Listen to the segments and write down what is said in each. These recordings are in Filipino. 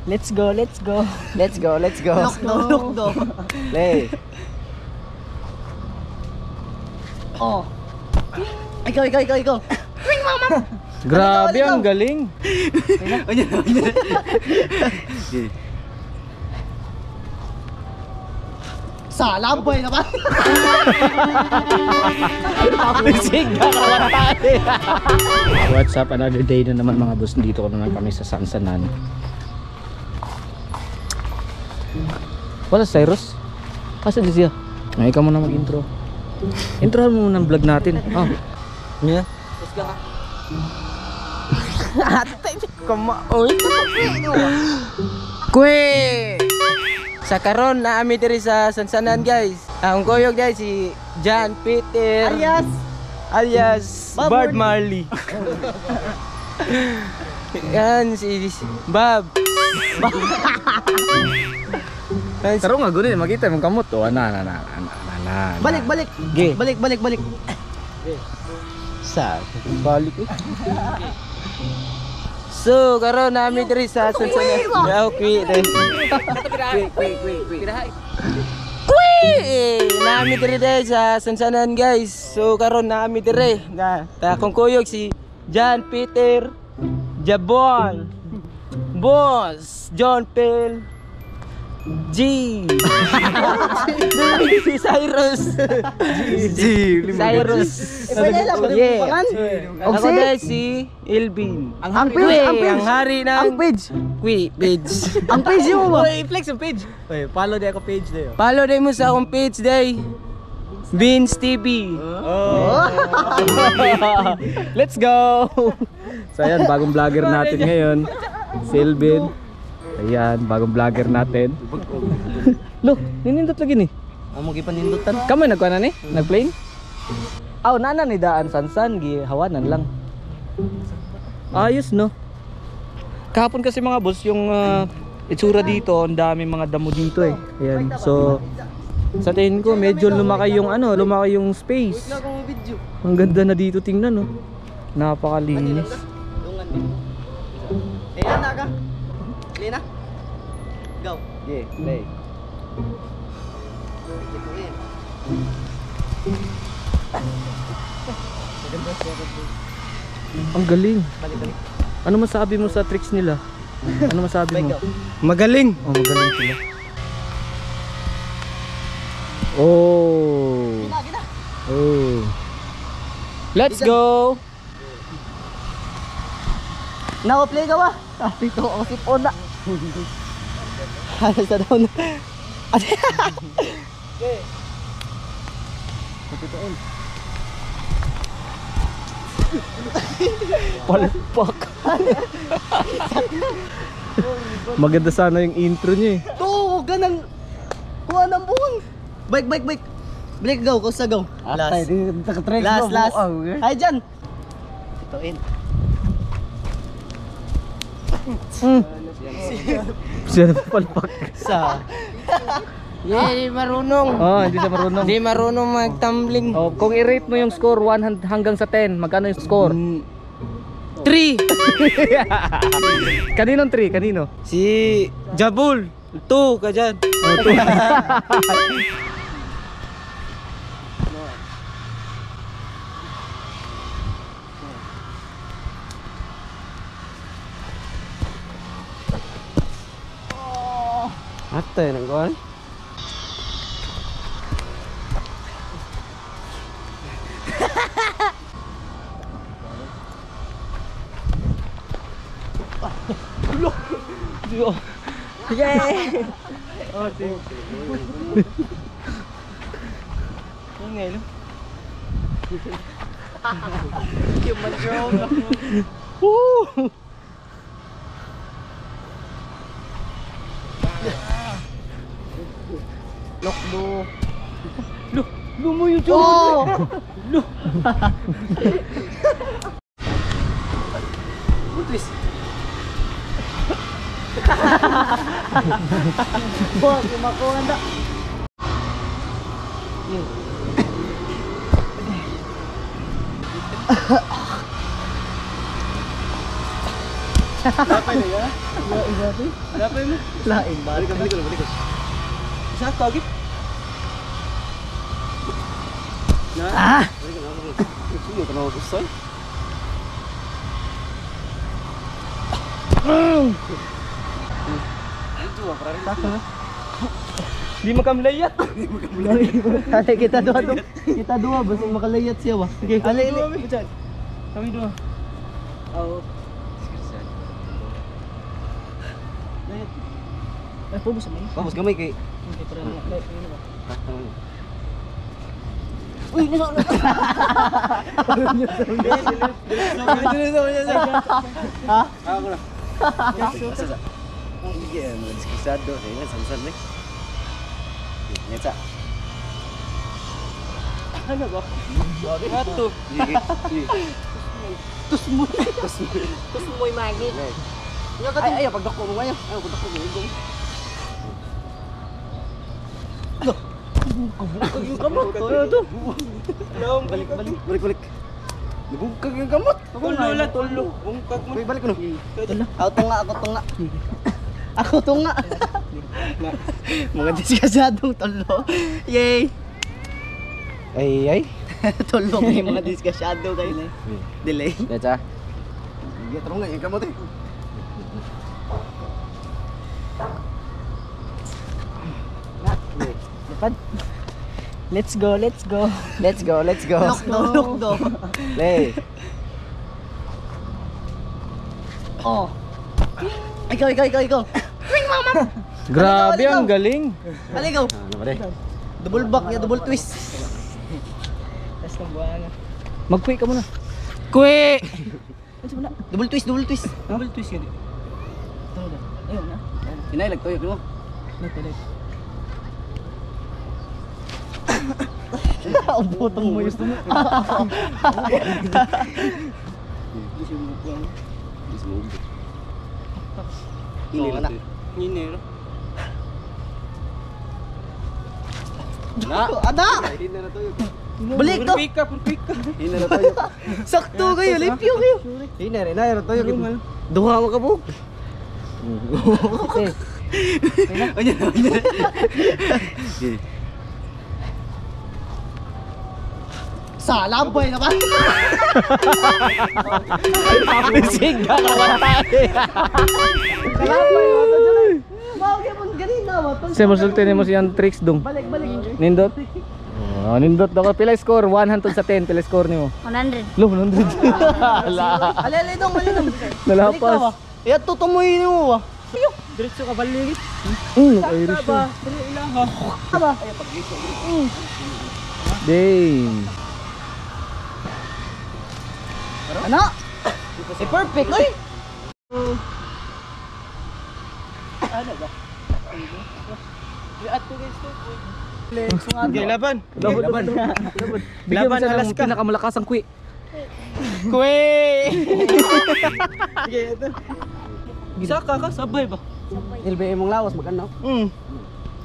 Let's go, let's go. Let's go, let's go. Look do. Play. Oh. Ikaw. Grabe, ang galing. Salabay naman. What's up? Another day na naman mga boss. Dito ko naman kami sa Sansanan. Wala Cyrus? Asa di siya? May ka muna mag-intro. Introhan mo muna ang vlog natin. Oh. Yeah. Let's go. Kwe! Sa karon na ami diri sa Sansanan guys. Ang koyog guys si John Peter alias Bob Marley. Yan si Bob. Taro nga gunin makita mong kamot oh. Ana. Balik. Ge. Balik. Sa balik eh. So karon na ami diri sa Sansanan. Okay. Nami diri dahil sa Sansanan guys. So karon nami diri na akong kuyog si John Peter Jabon Boss John Pel G si Cyrus Cyrus yeah. Ako dahil si Elvin Ang hari ng page. page. Ang page mo ba? I-flex ang page. Oy, follow day ako page day. Follow din mo sa akong page day. Vince TV. Oh. Let's go. So ayan, bagong vlogger natin ngayon. Si Elvin. Ayan, bagong vlogger natin. Look, ninindot lagi ni. Amo gipanindutan. Kamay nagkuha na ni? Nag-plane? Aw, nana ni daan Sansan, gihawanan lang. Ayos no. Kahapon kasi mga boss, yung itsura dito, ang daming mga damo dito eh. Ayan, so sa tingin ko medyo lumaki yung space. Ang ganda na dito tingnan no. Napakalinis. Ayan na ka. Lina. Go. Yeah, play. Ang galing. Balik. Ano masabi mo sa tricks nila? Ano masabi mo? Magaling. Oh, magaling sila. Oh. Gina. Oh. Let's go. Play ka ba? Dito ako si Pona. Halos na daw na. Palpak. Maganda sana yung intro niya eh. To, ganang kuha ng buwan. Bike. Break go, kausa go. Last. Last. Ay dyan. Ito in. Siya na palpak. Sa. Yeah, di marunong. Oh, hindi siya marunong. Di marunong magtumbling. Oh, kung i-rate mo yung score 1 hanggang sa 10, magkano yung score? 3. Kaninong 3? Kanino? Si Jabul. 2 ka dyan. Oh, 2. Ate, nangguan. Yay! Oh, ngayon. Human drone. Woo! Lokdo. Lumo yung Oh! Putis. Bok, makuha na. Lapay na yan. Lapay mo. Laing ba? Balik ko. Isa ka agit. Ah! Sumo ka na usay. Di makamlayat. Ale kita dua tu. Kita dua basta makalayat siya ba. Okay, Ale kami ale. dua. Kami dua. Oh. Eh, pubos sa mga. Vamos gamay kay. Uy, nasa na. Ha? Ako na. Sasa. Sige, diskusado sa ina samsan ni. Nyata. Ano ba? Ato. Tus mo'y magit. Ay, pagdako mo ngayon. Ay, pagdako mo igong. Yung kamot. Ito. Balik. Nabungkag yung gamot. Tulo. Bungkag mo. Balik mo. Ako tunga. Ako tunga. Mga diskasadong tolo. Yay! Ay. Tolo kayo mga diskasado kayo. Delay. Nyata. Iya terus enggak yang kamu tuh? Dapat. Let's go. Let's go. Look do. Lay. Oh. Ikaw. Grabe, ang galing. Ali, go. Ano ba deh? Double back niya, double twist. Tas ng buwan. Mag-quick ka muna. Kwe! Double twist. Double twist kan? Ayun na. Inay lagtoy ko. Ang butong mo gusto mo. Ini na. Ini na. Ada! Ini na to. Balik to! Quick ka. Ini na to. Sakto kayo, limpyo kayo. Ini na to. Duha mo ka po. Onya. Salabay naman. Siga ka matay. Salabay mo to dyan. Bagay mo ganina mo. Kasi masulti mo siyang tricks dong. Balik. Nindot. Oh, nindot daw ka. Pila score? 100 sa 10. Pila score nimo? 100. Lo, 100. Ala. Alay dong, mali dong. Nalapas. Iya tutumoy mo ba? Diretso ka balik. Irish. Dili ilaha. Aba. Damn. Ano? Eh perfect, oy. Ano ba? At to guys to. Okay, laban. Bigyan mo Laban, siya alas ng ka. pinakamalakasang kwi. Kwe. Sige, ito. Isa ka sabay ba? LBM mong lawas magano?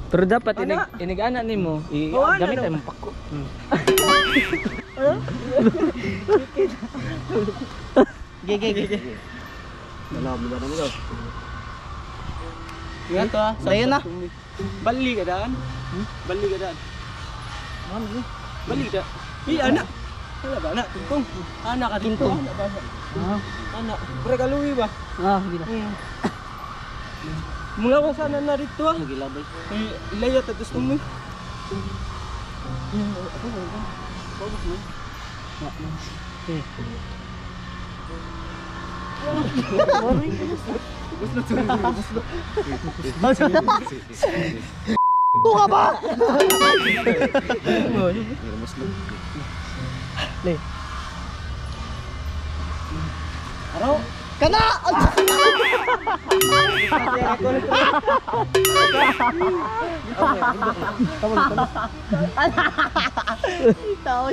Pero dapat inig-ana nimo, gamit ay mong pako. Gege. Alam mo na mo. Yan to ah. Dayon na. Bali ka daan. Bali ka daan. Bali ka. Anak. Wala ba anak? Kung anak ka dito. Anak. Pre kaluwi ba? Hindi na. Mula ko sana narito ah. Nagilabay. Ilayat at gusto mo. Buka ba? Le. Aro, kana! Itaw.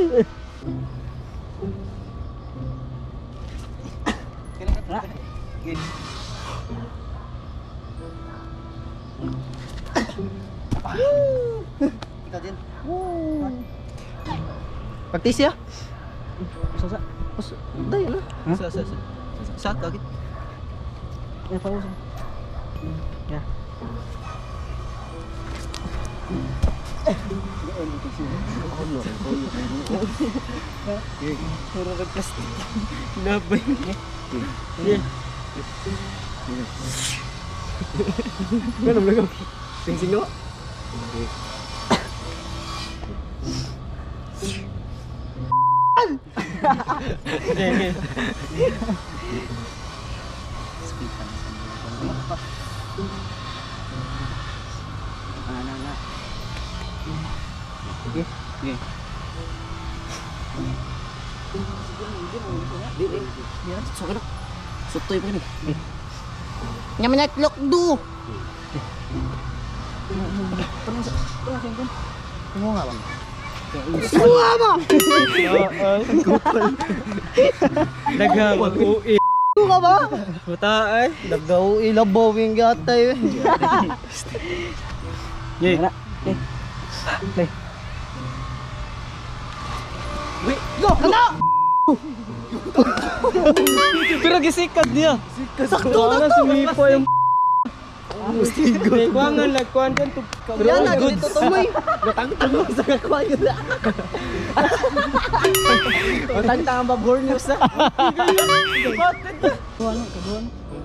Ikaw din. Praktis ya? Sasa. Dayo na. Sa. Sa kagit. Yeah. Labay. Ganun lang. Sing-sing no? Sutoy pa rin. Nyaman na lokdo. Mo nga bang? Mo nga bang? Naghamag-ui. Mo ka ba? Buta ay. Nagaw ilabaw yung gatay. Yay. Play. Wait, go! Ano? Pero gisikad niya. Sakto na sumipo yung Mustigo. Kuangan lagkuan kan tu. Yan na, dito tumoy. Natangtang mo sa kakuha yun. Matangtang ang babor news na.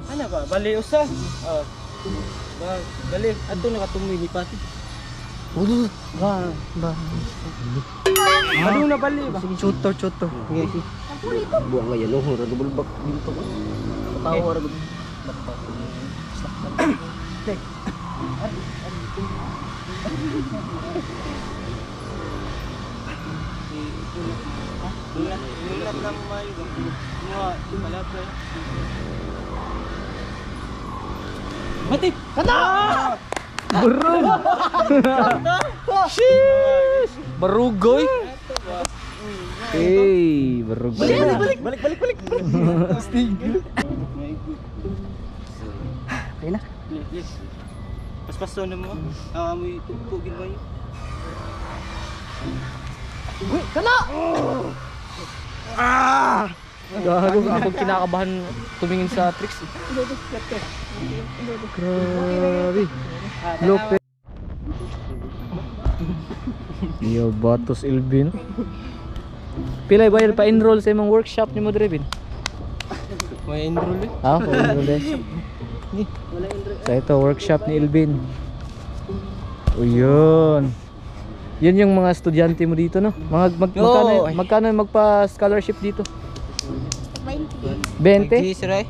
Ano ba? Bali usa. Oh. Bali ato nakatumoy ni Pati. Ba. Ano na bali ba? Sige, chuto. Sige. Buang nga yan, hura bulbak dito. Tawa ra gud. Ulat lang mayo. Mga malapre. Mati. Kada! Barug! Sheesh! Barugoy! Hey, barugoy na. Balik. Mustigo. Okay na. Yes. Paspaso na mo. Amoy tugtugin ba yun? Uy, kana! Gago ako kinakabahan tumingin sa tricks. Grabe. Lopez. Yo, Batos Elvin. Pilay bayad pa-enroll sa imong workshop ni mo Drevin? May enroll eh. Ah, pa-enroll eh. So ito, workshop ni Elvin. O yun. Yun yung mga estudyante mo dito, no? Magkano magpa-scholarship dito? 20? Gis ray.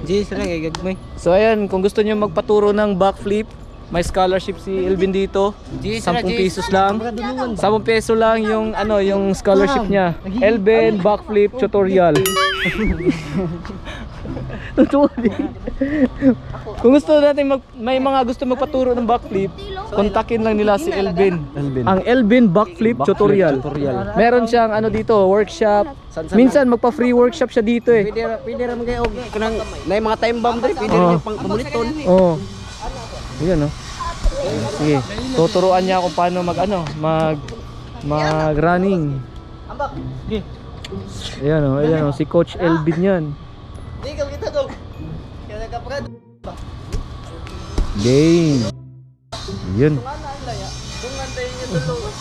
Gis ray kay gagmay. So ayan, kung gusto niyo magpaturo ng backflip, may scholarship si Elvin dito. 10 pesos lang. 10 peso lang yung yung scholarship niya. Elvin backflip tutorial. Totoo din. Kung gusto natin may mga gusto magpaturo ng backflip, kontakin lang nila si Elvin. Ang Elvin backflip tutorial. Meron siyang dito, workshop. Minsan magpa-free workshop siya dito eh. Pwede ra magay og kanang nay mga time bomb diri, pwede ra pang pamuliton. Oo. Yan sige, tuturuan niya kung paano mag-running. Ambak. Ayan si Coach Elvin yan. Di ka kita go. Kaya nagkaprad. Game. Yun. Tungan na laya. Tungan tayo niya tulo.